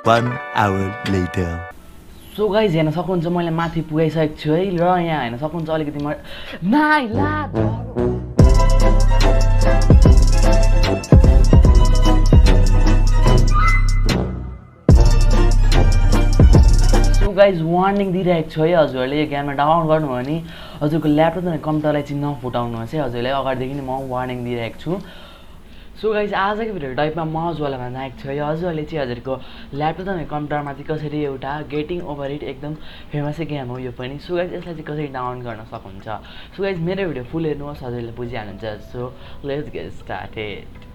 1 hour later. So guys हेर्न सक्नुहुन्छ मैले माथि पुगाइसकेको छु है र यहाँ हेर्न सक्नुहुन्छ अलिकति सो गाइज वार्निङ दिइरहेको छु है हजुरहरूले यो गेममा डाउनलोड गर्नुभयो भने हजुरको ल्यापटप र कम्प्युटरलाई चाहिँ नफुटाउनुहोस् है हजुरलाई अगाडिदेखि नै म वार्निङ दिइरहेको छु सो गाइज आजको भिडियो टाइपमा म हजुरलाई भन्न आएको छु है हजुरहरूले चाहिँ हजुरको ल्यापटप र कम्प्युटरमा चाहिँ कसरी एउटा गेटिङ ओभर इट एकदम फेमसै गेम हो यो पनि सो गाइज यसलाई चाहिँ कसरी डाउनलोड गर्न सक्नुहुन्छ सो गाइज मेरो भिडियो फुल हेर्नुहोस् हजुरले बुझिहाल्नुहुन्छ so let's get started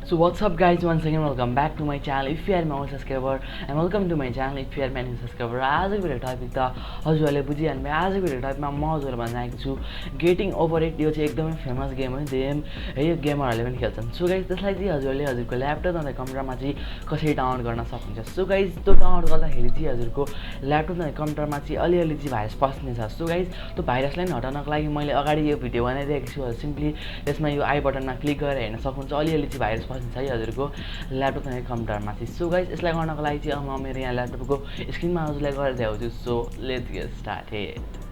So what's up guys, once again welcome back to my channel. If you are my old subscriber and welcome to my channel if you are my new subscriber. आजको video topic त हजुरहरूले बुझिहाल्नु भयो आजको video टपिकमा म हजुरलाई भन्न आएको छु गेटिङ ओभर इट यो चाहिँ एकदमै फेमस गेम हो गेम है यो गेमरहरूले पनि खेल्छन् सो गाइज त्यसलाई चाहिँ हजुरहरूले हजुरको ल्यापटप अन्त कम्प्युटरमा चाहिँ कसरी डाउनलोड गर्न सक्नुहुन्छ सो गाइज त्यो डाउनलोड गर्दाखेरि चाहिँ हजुरको ल्यापटप अन्त कम्प्युटरमा चाहिँ अलिअलि चाहिँ भाइरस पस्नेछ सो गाइज त्यो भाइरसलाई हटाउनको लागि मैले अगाडि यो भिडियो बनाइदिएको छु सिम्पली त्यसमा यो आई बटनमा क्लिक गरेर हेर्न सक्नुहुन्छ अलिअलि चाहिँ भाइरस पस्छ है हजुरको ल्यापटप अनि कम्प्युटरमा चाहिँ सो गाइज यसलाई गर्नको लागि चाहिँ म मेरो यहाँ ल्यापटपको स्क्रिनमा हजुरलाई गरेर देखाउँछु so let's get started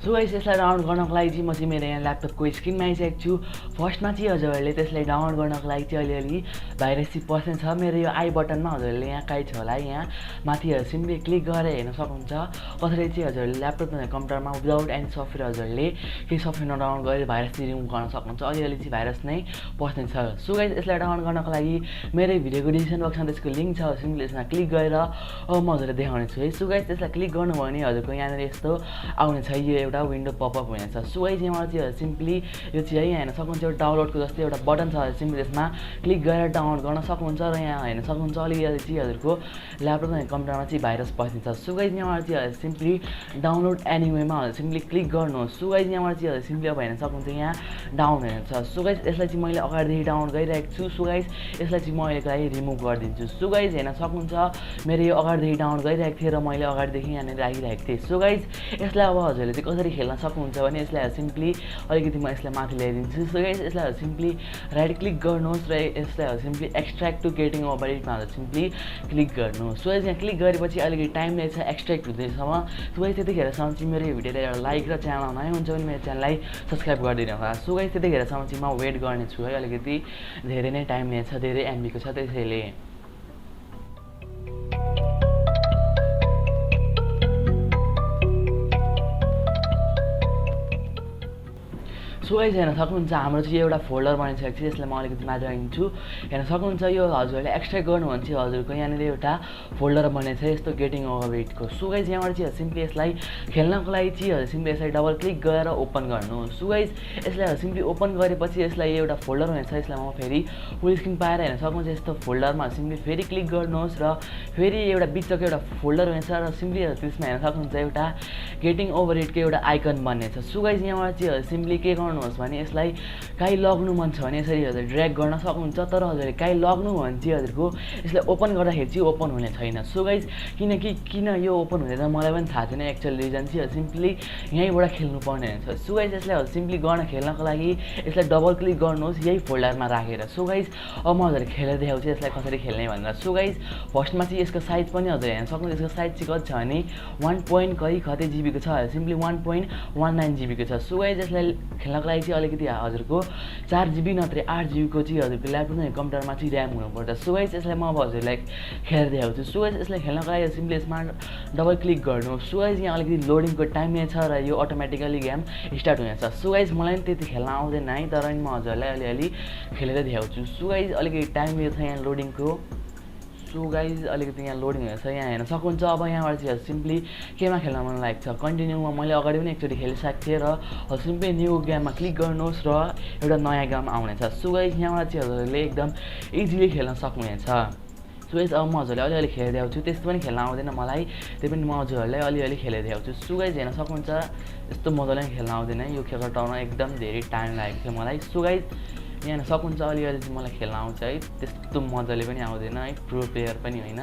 so guys यसलाई डाउनलोड गर्नको लागि चाहिँ म चाहिँ मेरो यहाँ ल्यापटपको स्क्रिनमा आइसकेको छु फर्स्टमा चाहिँ हजुरहरूले त्यसलाई डाउनलोड गर्नको लागि चाहिँ अलिअलि भाइरस चाहिँ पस्ने छ मेरो यो आई बटनमा हजुरहरूले यहाँ कहीँ छ होला यहाँ माथि सिम्पली क्लिक गरेर हेर्न सक्नुहुन्छ कसरी चाहिँ हजुरहरूले ल्यापटप अनि कम्प्युटरमा विदाउट एनी सफ्टवेयर हजुरहरूले केही सफ्टवेयर डाउनलोड गरेर भाइरस चाहिँ रिमुभ गर्न सक्नुहुन्छ अलिअलि चाहिँ भाइरस नै पस्ने छ सो गाइस यसलाई डाउनलोड गर्नको लागि मेरो भिडियोको डिस्क्रिप्सन बक्समा त्यसको लिङ्क छ सिम्पली यसमा क्लिक गरेर अब म हजुरलाई देखाउने छु है सो गाइस त्यसलाई क्लिक गर्नुभयो भने हजुरको यहाँनिर यस्तो आउने छ यो एउटा विन्डो पपअप हुनेछ सो गाइस यहाँबाट चाहिँ सिम्पली यो चाहिँ है यहाँ हेर्न सक्नुहुन्छ एउटा डाउनलोडको जस्तै एउटा बटन छ सिम्पली त्यसमा क्लिक गरेर डाउनलोड गर्न सक्नुहुन्छ र यहाँ हेर्न सक्नुहुन्छ अलिकति चाहिँ हजुरको ल्यापटप अनि कम्प्युटरमा चाहिँ भाइरस पस्नेछ सो गाइस यहाँबाट चाहिँ सिम्पली डाउनलोड एनिवेमा सिम्पली क्लिक गर्नुहोस् सो गाइस यहाँबाट चाहिँ सिम्पली अब हेर्न सक्नुहुन्छ यहाँ डाउन हेर्छ सो गाइस यसलाई चाहिँ मैले अगाडिदेखि डाउनलोड गरिरहेको छु सो गाइस यसलाई चाहिँ म अहिलेको लागि रिमुभ गरिदिन्छु सो गाइस हेर्न सक्नुहुन्छ मेरो यो अगाडिदेखि डाउनलोड गरिरहेको थिएँ र मैले अगाडिदेखि यहाँनिर राखिरहेको थिएँ सो गाइस यसलाई अब हजुरले चाहिँ कसरी खेल्न सक्नुहुन्छ भने यसलाई सिम्पली अलिकति म यसलाई माथि ल्याइदिन्छु सो गाइस यसलाई सिम्पली राइट क्लिक गर्नुहोस् र यसलाई simply extract to getting over इटमा सिम्पली क्लिक गर्नुहोस् सो गाइस यहाँ क्लिक गरेपछि अलिकति टाइम लाग्छ एक्सट्र्याक्ट हुँदैसम्म सो गाइस त्यतिखेरसम्म चाहिँ मेरो यो भिडियोलाई एउटा लाइक र च्यानल नयाँ हुन्छ भने मेरो च्यानललाई सब्सक्राइब गरिदिनु होला सो गाइस त्यतिखेरसम्म चाहिँ म वेट गर्नेछु है अलिकति धेरै नै टाइम लिन्छ धेरै एमबीको छ त्यसैले सो गाइस हेर्न सक्नुहुन्छ हाम्रो चाहिँ एउटा फोल्डर बनिसकेको छ यसलाई म अलिकति माथि राखिदिन्छु हेर्न सक्नुहुन्छ यो हजुरहरूले एक्सट्र्याक्ट गर्नु भने चाहिँ हजुरको यहाँनिर एउटा फोल्डर बनेको छ यस्तो गेटिङ ओभर इटको सो गाइस यहाँबाट चाहिँ सिम्पली यसलाई खेल्नको लागि चाहिँ हजुर सिम्पली यसलाई डबल क्लिक गरेर ओपन गर्नु सो गाइस यसलाई सिम्पली ओपन गरेपछि यसलाई एउटा फोल्डर हुनेछ यसलाई म फेरि फुल स्क्रिन पाएर हेर्न सक्नुहुन्छ यस्तो फोल्डरमा सिम्पली फेरि क्लिक गर्नुहोस् र फेरि एउटा बिचको एउटा फोल्डर हुनेछ र सिम्पली त्यसमा हेर्न सक्नुहुन्छ एउटा गेटिङ ओभर इटको एउटा आइकन बन्नेछ सो गाइस यहाँबाट चाहिँ सिम्पली के गर्नु भने यसलाई काहीँ लग्नु मन छ भने यसरी हजुर ड्र्याग गर्न सक्नुहुन्छ तर हजुरले काहीँ लग्नु भने चाहिँ हजुरको यसलाई ओपन गर्दाखेरि चाहिँ ओपन हुने छैन सो गाइस किन यो ओपन हुँदैन मलाई पनि थाहा छैन एक्चुअल रिजन चाहिँ सिम्पली यहीँबाट खेल्नु पर्ने हुन्छ सो गाइस यसलाई सिम्पली गर्न खेल्नको लागि यसलाई डबल क्लिक गर्नुहोस् यही फोल्डरमा राखेर सो गाइस अब म हजुर खेलेर देखाउँछु यसलाई कसरी खेल्ने भनेर सो गाइस फर्स्टमा चाहिँ यसको साइज पनि हजुर हेर्न सक्नुहुन्छ यसको साइज चाहिँ कति छ भने 1 कति जिबीको छ सिम्पली 1.19 जिबीको छ सो गाइस यसलाई खेल्नको लागि चाहिँ अलिकति हजुरको 4 जिबी नत्र 8 जिबीको चाहिँ हजुरको ल्यापटप अनि कम्प्युटरमा चाहिँ ऱ्याम हुनुपर्छ सो गाइस यसलाई म अब हजुरलाई खेलेर देखाउँछु सो गाइस यसलाई खेल्नको लागि सिम्पली यसमा डबल क्लिक गर्नु सो गाइस यहाँ अलिकति लोडिङको टाइम छ र यो अटोमेटिकली गेम स्टार्ट हुनेछ सो गाइस मलाई पनि त्यति खेल्न आउँदैन है तर पनि म हजुरलाई अलिअलि खेलेर देखाउँछु सो गाइस अलिकति टाइम छ यहाँ लोडिङको सो गाइज अलिकति यहाँ लोडिङ हुँदैछ यहाँ हेर्न सक्नुहुन्छ अब यहाँबाट चाहिँ सिम्पली केमा खेल्न मन लागेको छ कन्टिन्यूमा मैले अगाडि पनि एकचोटि खेलिसकेको थिएँ र सिम्पली न्यू गेममा क्लिक गर्नुहोस् र एउटा नयाँ गेम आउनेछ सो गाइज यहाँबाट चाहिँ हजुरले एकदम इजिली खेल्न सक्नुहुनेछ सो गाइज अब म हजुरलाई अलिअलि खेलेर देखाउँछु त्यस्तो पनि खेल्न आउँदैन मलाई त्यही पनि म हजुरहरूलाई अलिअलि खेलेर देखाउँछु सो गाइज हेर्न सक्नुहुन्छ यस्तो मजाले पनि खेल्न आउँदैन यो खेल टाउन एकदम धेरै टाइम लागेको थियो मलाई सो गाइज यहाँ हेर्न सक्नुहुन्छ अलिअलि चाहिँ मलाई खेल्न आउँछ है त्यस्तो मजाले पनि आउँदैन है प्रो प्लेयर पनि होइन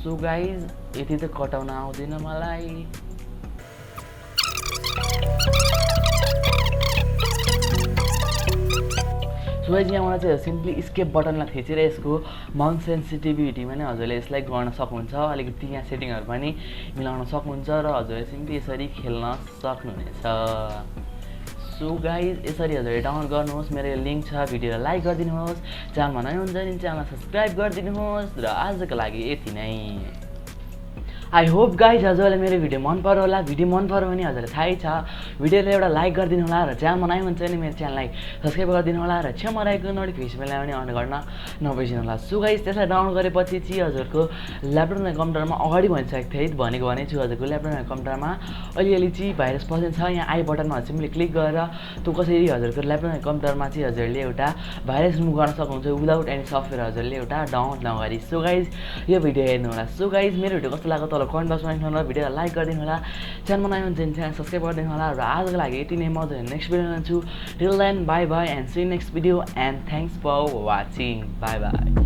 सो गाइज यति त कटाउन आउँदैन मलाई सो गाइज यहाँ मलाई चाहिँ सिम्पली स्केप बटनलाई थिचेर यसको माउन्ट सेन्सिटिभिटीमा नै हजुरले यसलाई गर्न सक्नुहुन्छ अलिकति यहाँ सेटिङहरू पनि मिलाउन सक्नुहुन्छ र हजुरले सिम्पली यसरी खेल्न सक्नुहुनेछ सो गाइज यसरी हजुरले डाउनलोड गर्नुहोस् मेरो यो लिङ्क छ भिडियोलाई लाइक गरिदिनुहोस् च्यानलमा नयाँ हुन्छ भने च्यानललाई सब्सक्राइब गरिदिनुहोस् र आजको लागि यति नै आई होप गाइज हजुरलाई मेरो भिडियो मन पर्यो होला भिडियो मन पर्यो भने हजुरलाई थाहै छ भिडियोलाई एउटा लाइक गरिदिनु होला र च्यानलमा नयाँ हुन्छ भने मेरो च्यानललाई सब्सक्राइब गरिदिनु होला र छेउमा रहेको नोटिफिकेसन बेललाई पनि अन गर्न नबिर्सिनु होला सो गाइज त्यसलाई डाउनलोड गरेपछि चाहिँ हजुरको ल्यापटप र कम्प्युटरमा अगाडि भनिसकेको थिएँ भनेको भने छु हजुरको ल्यापटप र कम्प्युटरमा अलिअलि चाहिँ भाइरस पसेको छ यहाँ आई बटनमा सिम्पली क्लिक गरेर त्यो कसरी हजुरको ल्यापटप र कम्प्युटरमा चाहिँ हजुरले एउटा भाइरस रिमुभ गर्न सक्नुहुन्छ विदाउट एनी सफ्टवेयर हजुरले एउटा डाउनलोड नगरी सो गाइज यो भिडियो हेर्नु होला सो गाइज मेरो भिडियो कस्तो लाग्यो तल कमेन्ट बक्समा लेख्नु होला भिडियोलाई लाइक गरिदिनु होला च्यानलमा नयाँ हुन्छ भने च्यानल सब्सक्राइब गरिदिनु होला र आजको लागि यति नै म नेक्स्ट भिडियो छु till then bye bye and see next video and thanks for watching bye by